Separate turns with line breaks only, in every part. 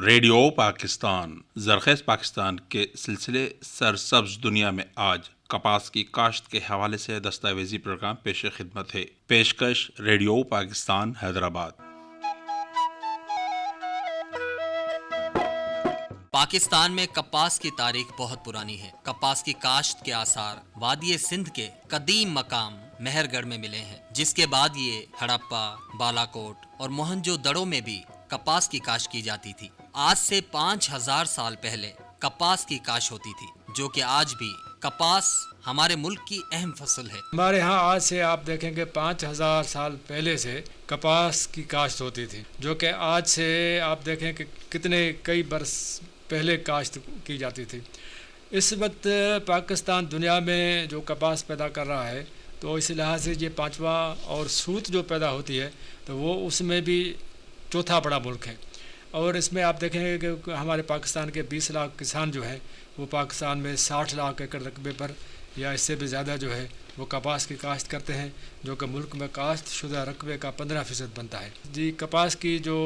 Radio Pakistan زرخیز پاکستان کے سلسلے سرسبز دنیا میں آج کپاس کی کاشت کے حوالے سے دستاویزی پروگرام پیش خدمت ہے۔ پیشکش ریڈیو پاکستان حیدرآباد۔
پاکستان میں کپاس کی تاریخ بہت پرانی ہے۔ کپاس کی کاشت کے آثار وادی سندھ کے قدیم مقام مہر گڑھ میں ملے ہیں، جس کے بعد یہ ہڑپا، بالاکوٹ اور موہنجو دڑو میں بھی کپاس کی کاشت کی جاتی تھی۔ آج سے 5000 سال پہلے کپاس کی کاشت ہوتی تھی، جو کہ آج بھی کپاس ہمارے ملک کی اہم فصل ہے۔
ہمارے ہاں آج سے آپ دیکھیں گے 5000 سال پہلے سے کپاس کی کاشت ہوتی تھی، جو کہ آج سے آپ دیکھیں کہ کئی برس پہلے کاشت کی جاتی تھی۔ اس وقت پاکستان دنیا میں جو کپاس پیدا کر رہا ہے، تو اس لحاظ سے یہ پانچواں، اور سوت جو پیدا ہوتی ہے تو وہ اس میں بھی چوتھا بڑا ملک ہے۔ اور اس میں آپ دیکھیں گے کہ ہمارے پاکستان کے 20 لاکھ کسان جو ہیں وہ پاکستان میں 60 لاکھ ایکڑ رقبے پر یا اس سے بھی زیادہ جو ہے وہ کپاس کی کاشت کرتے ہیں، جو کہ ملک میں کاشت شدہ رقبے کا 15% بنتا ہے۔ جی، کپاس کی جو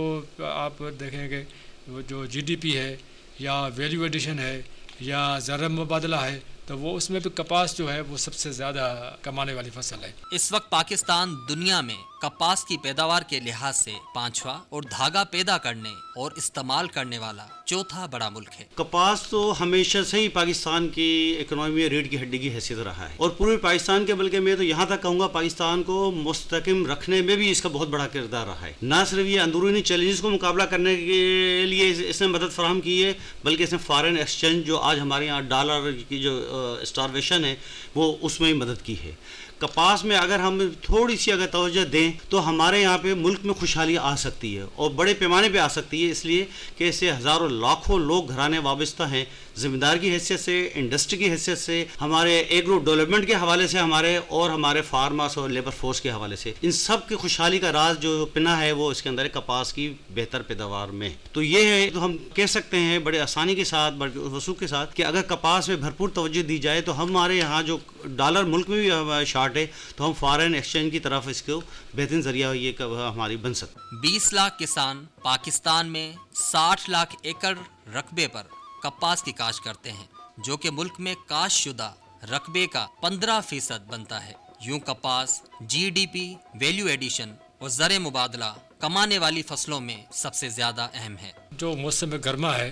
آپ دیکھیں گے وہ جو GDP ہے یا ویلیو ایڈیشن ہے یا زر مبادلہ ہے، تو وہ اس میں بھی کپاس جو ہے وہ سب سے زیادہ کمانے والی فصل ہے۔
اس وقت پاکستان دنیا میں کپاس کی پیداوار کے لحاظ سے 5واں اور دھاگا پیدا کرنے اور استعمال کرنے والا چوتھا بڑا ملک ہے۔
کپاس تو ہمیشہ سے ہی پاکستان کی اکنامی میں ریڑھ کی ہڈی کی حیثیت رہا ہے، اور پورے پاکستان کے، بلکہ میں تو یہاں تک کہوں گا پاکستان کو مستحکم رکھنے میں بھی اس کا بہت بڑا کردار رہا ہے۔ نہ صرف یہ اندرونی چیلنجز کو مقابلہ کرنے کے لیے اس نے مدد فراہم کی ہے، بلکہ اس نے فارن ایکسچینج، جو آج ہمارے یہاں ڈالر کی جو اسٹارویشن ہے، وہ اس میں مدد کی ہے۔ کپاس میں اگر ہم تھوڑی سی اگر توجہ دیں تو ہمارے یہاں پہ ملک میں خوشحالی آ سکتی ہے، اور بڑے پیمانے پہ آ سکتی ہے، اس لیے کہ اس سے ہزاروں لاکھوں لوگ گھرانے وابستہ ہیں، ذمہ دار کی حیثیت سے، انڈسٹری کی حیثیت سے، ہمارے ایگرو ڈیولپمنٹ کے حوالے سے، ہمارے فارمرز اور لیبر فورس کے حوالے سے۔ ان سب کی خوشحالی کا راز جو پنا ہے وہ اس کے اندر کپاس کی بہتر پیداوار میں۔ تو یہ ہے، تو ہم کہہ سکتے ہیں بڑے آسانی کے ساتھ، بڑے وسوخ کے ساتھ، کہ اگر کپاس میں بھرپور توجہ دی جائے تو ہمارے یہاں جو ڈالر ملک میں بھی شارٹ ہے، تو ہم فارن ایکسچینج کی طرف اس کو بہترین ذریعہ یہ ہماری بن سکتا۔
20 لاکھ کسان پاکستان میں 60 لاکھ ایکڑ رقبے پر کپاس کی کاشت کرتے ہیں، جو کہ ملک میں کاشت شدہ رقبے کا 15% بنتا ہے۔ یوں کپاس GDP، ویلیو ایڈیشن اور زر مبادلہ کمانے والی فصلوں میں سب سے زیادہ اہم ہے۔
جو موسم گرما ہے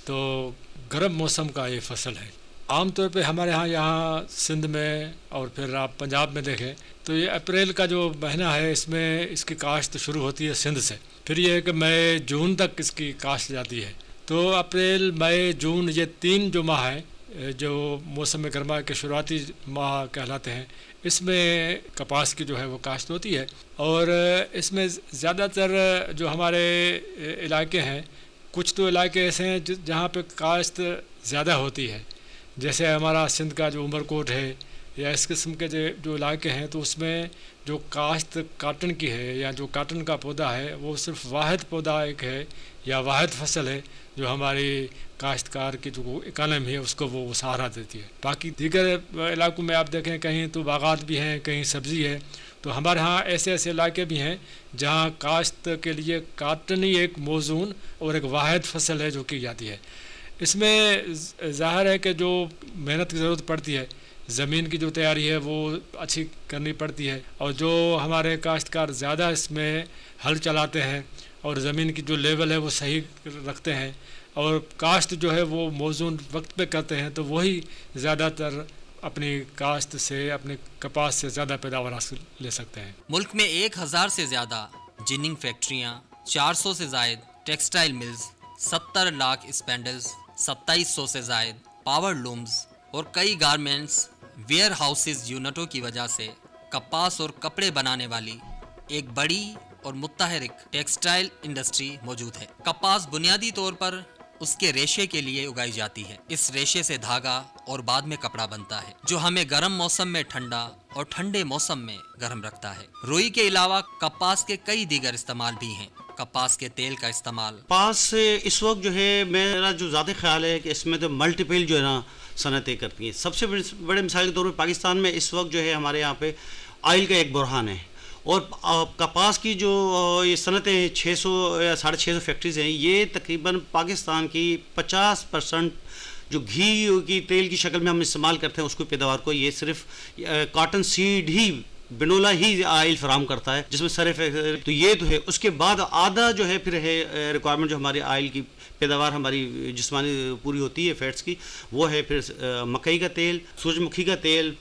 تو گرم موسم کا یہ فصل ہے۔ عام طور پہ ہمارے یہاں سندھ میں، اور پھر آپ پنجاب میں دیکھیں تو یہ اپریل کا جو مہینہ ہے، اس میں اس کی کاشت شروع ہوتی ہے سندھ سے، پھر یہ ہے کہ مئی جون تک اس کی کاشت جاتی ہے۔ تو اپریل، مئی، جون، یہ 3 جو ماہ ہیں جو موسم گرما کے شروعاتی ماہ کہلاتے ہیں، اس میں کپاس کی جو ہے وہ کاشت ہوتی ہے۔ اور اس میں زیادہ تر جو ہمارے علاقے ہیں، کچھ تو علاقے ایسے ہیں جہاں پہ کاشت زیادہ ہوتی ہے، جیسے ہمارا سندھ کا جو عمر کوٹ ہے، یا اس قسم کے جو علاقے ہیں، تو اس میں جو کاشت کاٹن کی ہے، یا جو کاٹن کا پودا ہے، وہ صرف واحد پودا ایک ہے یا واحد فصل ہے جو ہماری کاشتکار کی جو اکانومی ہے اس کو وہ سہارا دیتی ہے۔ باقی دیگر علاقوں میں آپ دیکھیں کہیں تو باغات بھی ہیں، کہیں سبزی ہے، تو ہمارے ہاں ایسے علاقے بھی ہیں جہاں کاشت کے لیے کاٹن ہی ایک موزون اور ایک واحد فصل ہے جو کی جاتی ہے۔ اس میں ظاہر ہے کہ جو محنت کی ضرورت پڑتی ہے، زمین کی جو تیاری ہے وہ اچھی کرنی پڑتی ہے، اور جو ہمارے کاشتکار زیادہ اس میں ہل چلاتے ہیں اور زمین کی جو لیول ہے وہ صحیح رکھتے ہیں، اور کاشت جو ہے وہ موزون وقت پہ کرتے ہیں، تو وہی زیادہ تر اپنی کاشت سے، اپنے کپاس سے زیادہ پیداوار حاصل لے سکتے ہیں۔
ملک میں 1000 سے زیادہ جننگ فیکٹریاں، 400 سے زائد ٹیکسٹائل ملز، 70 لاکھ اسپینڈلز، 2700 سے زائد پاور لومز اور کئی گارمنٹس ویئر ہاؤسز یونٹوں کی وجہ سے کپاس اور کپڑے بنانے والی ایک بڑی اور متحرک ٹیکسٹائل انڈسٹری موجود ہے۔ کپاس بنیادی طور پر اس کے ریشے کے لیے اگائی جاتی ہے۔ اس ریشے سے دھاگا اور بعد میں کپڑا بنتا ہے، جو ہمیں گرم موسم میں ٹھنڈا اور ٹھنڈے موسم میں گرم رکھتا ہے۔ روئی کے علاوہ کپاس کے کئی دیگر استعمال بھی ہیں۔ کپاس کے تیل کا استعمال،
کپاس اس وقت جو ہے، میرا جو ذاتی خیال ہے کہ اس میں تو ملٹیپل جو ہے نا صنعتیں کرتی ہیں۔ سب سے بڑے مثال کے طور پر پاکستان میں اس وقت جو ہے ہمارے یہاں پہ آئل کا ایک بحران ہے، اور کپاس کی جو یہ صنعتیں 600 یا 650 فیکٹریز ہیں، یہ تقریباً پاکستان کی 50% جو گھی کی تیل کی شکل میں ہم استعمال کرتے ہیں اس کو پیداوار کو، یہ صرف کاٹن سیڈ ہی بنولا ہی آئل فراہم کرتا ہے، جس میں تو یہ تو ہے۔ اس کے بعد آدھا جو ہے پھر ہے ریکوائرمنٹ جو ہماری آئل کی پیداوار ہماری جسمانی پوری ہوتی ہے فیٹس کی، وہ ہے پھر مکئی کا تیل، سورج مکھی کا تیل،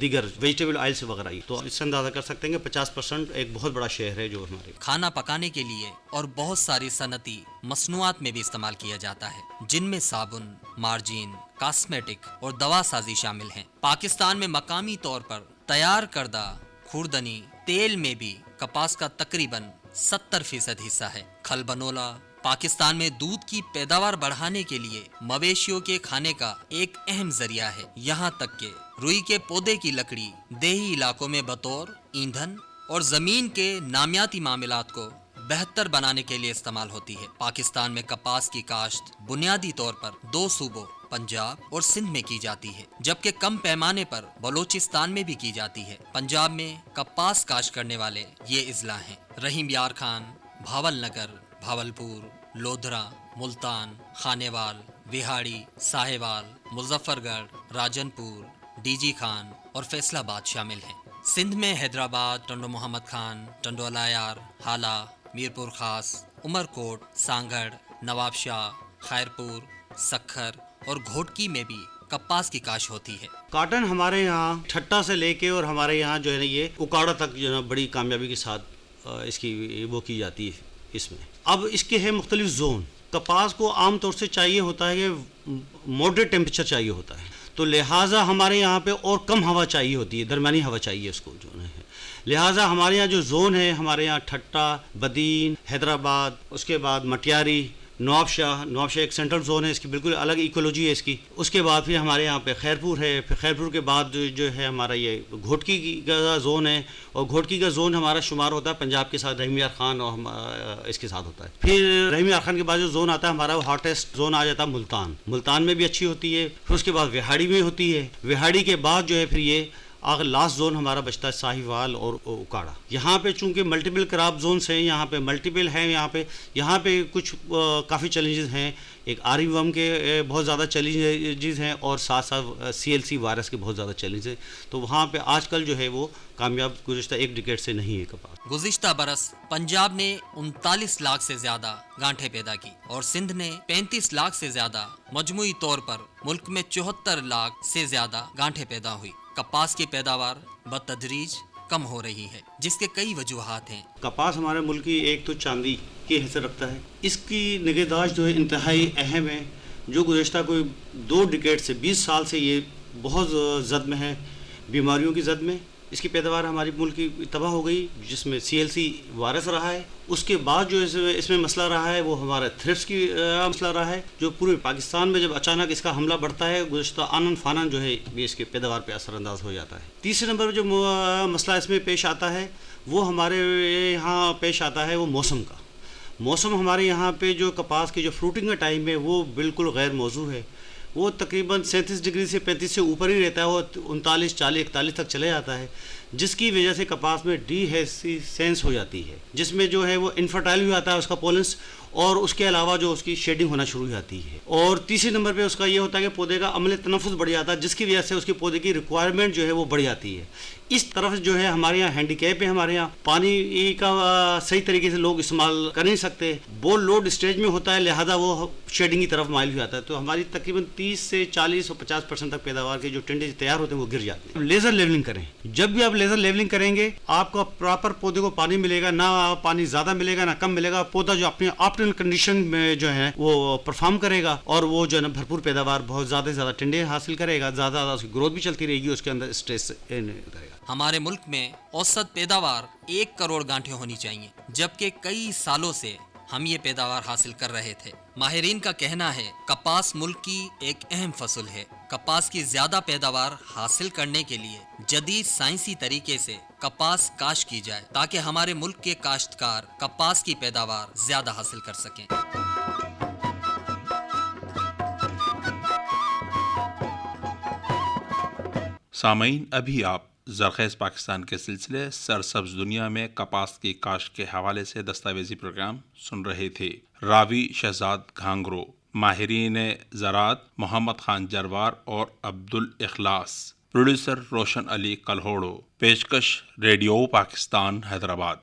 دیگر ویجیٹیبل آئل سے وغیرہ ہی۔ تو اس سے اندازہ کر سکتے ہیں کہ 50% ایک بہت بڑا شہر ہے جو ہمارے
کھانا پکانے کے لیے اور بہت ساری صنعتی مصنوعات میں بھی استعمال کیا جاتا ہے، جن میں صابن، مارجین، کاسمیٹک اور دوا سازی شامل ہیں۔ پاکستان میں مقامی طور پر تیار کردہ خوردنی تیل میں بھی کپاس کا تقریباً 70% حصہ ہے۔ کھل بنولا پاکستان میں دودھ کی پیداوار بڑھانے کے لیے مویشیوں کے کھانے کا ایک اہم ذریعہ ہے، یہاں تک کہ روئی کے پودے کی لکڑی دیہی علاقوں میں بطور ایندھن اور زمین کے نامیاتی معاملات کو بہتر بنانے کے لیے استعمال ہوتی ہے۔ پاکستان میں کپاس کی کاشت بنیادی طور پر 2 صوبوں پنجاب اور سندھ میں کی جاتی ہے، جبکہ کم پیمانے پر بلوچستان میں بھی کی جاتی ہے۔ پنجاب میں کپاس کاشت کرنے والے یہ اضلاع ہیں: رحیم یار خان، بھاول نگر، بھاولپور، لودھرا، ملتان، خانیوال، وہاڑی، ساہیوال، مظفر گڑھ، راجن پور، ڈی جی خان اور فیصل آباد شامل ہیں۔ سندھ میں حیدرآباد، ٹنڈو محمد خان، ٹنڈو الایار، حالہ، میرپور خاص، عمر کوٹ، سانگھڑ، نواب شاہ، خیرپور، سکھر اور گھوٹکی میں بھی کپاس کی کاشت ہوتی ہے۔
کاٹن ہمارے یہاں ٹھٹا سے لے کے اور ہمارے یہاں جو ہے نا یہ اکاڑا تک جو ہے نا بڑی کامیابی کے ساتھ اس کی وہ کی جاتی ہے۔ اس میں اب اس کے ہے مختلف زون۔ کپاس کو عام طور سے چاہیے ہوتا ہے کہ ماڈریٹ ٹیمپریچر چاہیے ہوتا ہے، تو لہٰذا ہمارے یہاں پہ اور کم ہوا چاہیے ہوتی ہے، درمیانی ہوا چاہیے اس کو جو ہے۔ لہٰذا ہمارے یہاں جو زون ہے، ہمارے یہاں ٹھٹا، بدین، حیدرآباد، اس کے بعد مٹیاری، نواب شاہ ایک سینٹرل زون ہے، اس کی بالکل الگ ایکولوجی ہے اس کی۔ اس کے بعد پھر ہمارے یہاں پہ خیرپور ہے، پھر خیرپور کے بعد جو ہے ہمارا یہ گھوٹکی کا زون ہے، اور گھوٹکی کا زون ہمارا شمار ہوتا ہے پنجاب کے ساتھ رحیم یار خان اور اس کے ساتھ ہوتا ہے۔ پھر رحیم یار خان کے بعد جو زون آتا ہے ہمارا وہ ہاٹیسٹ زون آ جاتا ہے ملتان میں بھی اچھی ہوتی ہے، پھر اس کے بعد وہاڑی میں ہوتی ہے، وہاڑی کے بعد جو ہے پھر یہ آخر لاسٹ زون ہمارا بچتا ہے ساہیوال اور اکاڑا۔ یہاں پہ چونکہ ملٹیپل کراپ زونس ہیں، یہاں پہ ملٹیپل ہیں، یہاں پہ کچھ کافی چیلنجز ہیں۔ ایک آری ورم کے بہت زیادہ چیلنجز ہیں، اور ساتھ ساتھ CLC وائرس کے بہت زیادہ چیلنجز ہیں، تو وہاں پہ آج کل جو ہے وہ کامیاب گزشتہ 1 ڈیکیڈ سے نہیں ہے کپاس۔
گزشتہ برس پنجاب نے 39 لاکھ سے زیادہ گانٹھیں پیدا کی اور سندھ نے 35 لاکھ سے زیادہ۔ مجموعی طور پر ملک میں 74 لاکھ سے زیادہ گانٹھیں پیدا ہوئی۔ کپاس کی پیداوار بتدریج کم ہو رہی ہے، جس کے کئی وجوہات ہیں۔
کپاس ہمارے ملک کی ایک تو چاندی کی حیثیت رکھتا ہے، اس کی نگہداشت جو ہے انتہائی اہم ہے، جو گزشتہ کوئی 2 ڈیکیڈ سے 20 سال سے یہ بہت زد میں ہے، بیماریوں کی زد میں۔ اس کی پیداوار ہماری ملک کی تباہ ہو گئی، جس میں CLC وائرس رہا ہے۔ اس کے بعد جو اس میں مسئلہ رہا ہے وہ ہمارا تھرپس کی مسئلہ رہا ہے، جو پورے پاکستان میں جب اچانک اس کا حملہ بڑھتا ہے، گزشتہ آنن فانن جو ہے یہ اس کے پیداوار پہ اثر انداز ہو جاتا ہے۔ تیسرے نمبر پر جو مسئلہ اس میں پیش آتا ہے وہ ہمارے یہاں پیش آتا ہے وہ موسم کا۔ موسم ہمارے یہاں پہ جو کپاس کی جو فروٹنگ کا ٹائم ہے وہ بالکل غیر موزوں ہے، وہ تقریباً 37 ڈگری سے 35 سے اوپر ہی رہتا ہے، وہ 39، 40، 41 تک چلے جاتا ہے، جس کی وجہ سے کپاس میں ڈی ہیسینس ہو جاتی ہے، جس میں جو ہے وہ انفرٹائل بھی آتا ہے اس کا پولنس، اور اس کے علاوہ جو اس کی شیڈنگ ہونا شروع ہو جاتی ہے۔ اور تیسرے نمبر پہ اس کا یہ ہوتا ہے کہ پودے کا عمل تنفس بڑھ جاتا ہے، جس کی وجہ سے اس کے پودے کی ریکوائرمنٹ جو ہے وہ بڑھ جاتی ہے۔ اس طرف جو ہے ہمارے یہاں ہینڈی کیپ ہے، ہمارے یہاں پانی کا صحیح طریقے سے لوگ استعمال کر نہیں سکتے، بول لوڈ اسٹیج میں ہوتا ہے، لہذا وہ شیڈنگ کی طرف مائل ہو جاتا ہے، تو ہماری تقریباً 30 سے 40 اور 50% تک پیداوار کے جو ٹنڈے تیار ہوتے ہیں وہ گر جاتے ہیں۔ لیزر لیولنگ کریں، جب بھی آپ لیزر لیولنگ کریں گے آپ کو پراپر پودے کو پانی ملے گا، نہ پانی زیادہ ملے گا نہ کم ملے گا، پودا جو اپنی آپٹیمل کنڈیشن میں جو ہے وہ پرفارم کرے گا، اور وہ جو ہے نا بھرپور پیداوار بہت زیادہ سے زیادہ ٹنڈے حاصل کرے گا، زیادہ زیادہ اس کی گروتھ بھی چلتی رہے گی، اس کے اندر اسٹریس نہیں کرے گا۔
ہمارے ملک میں اوسط پیداوار 1 کروڑ گانٹھیں ہونی چاہیے، جبکہ کئی سالوں سے ہم یہ پیداوار حاصل کر رہے تھے۔ ماہرین کا کہنا ہے کپاس ملک کی ایک اہم فصل ہے۔ کپاس کی زیادہ پیداوار حاصل کرنے کے لیے جدید سائنسی طریقے سے کپاس کاشت کی جائے تاکہ ہمارے ملک کے کاشتکار کپاس کی پیداوار زیادہ حاصل کر سکیں۔
سامعین، ابھی آپ زرخیز پاکستان کے سلسلے سرسبز دنیا میں کپاس کی کاشت کے حوالے سے دستاویزی پروگرام سن رہے تھے۔ راوی شہزاد گھانگرو، ماہرین زراعت محمد خان جروار اور عبدالاخلاص، پروڈیوسر روشن علی کلہوڑو، پیشکش ریڈیو پاکستان حیدرآباد۔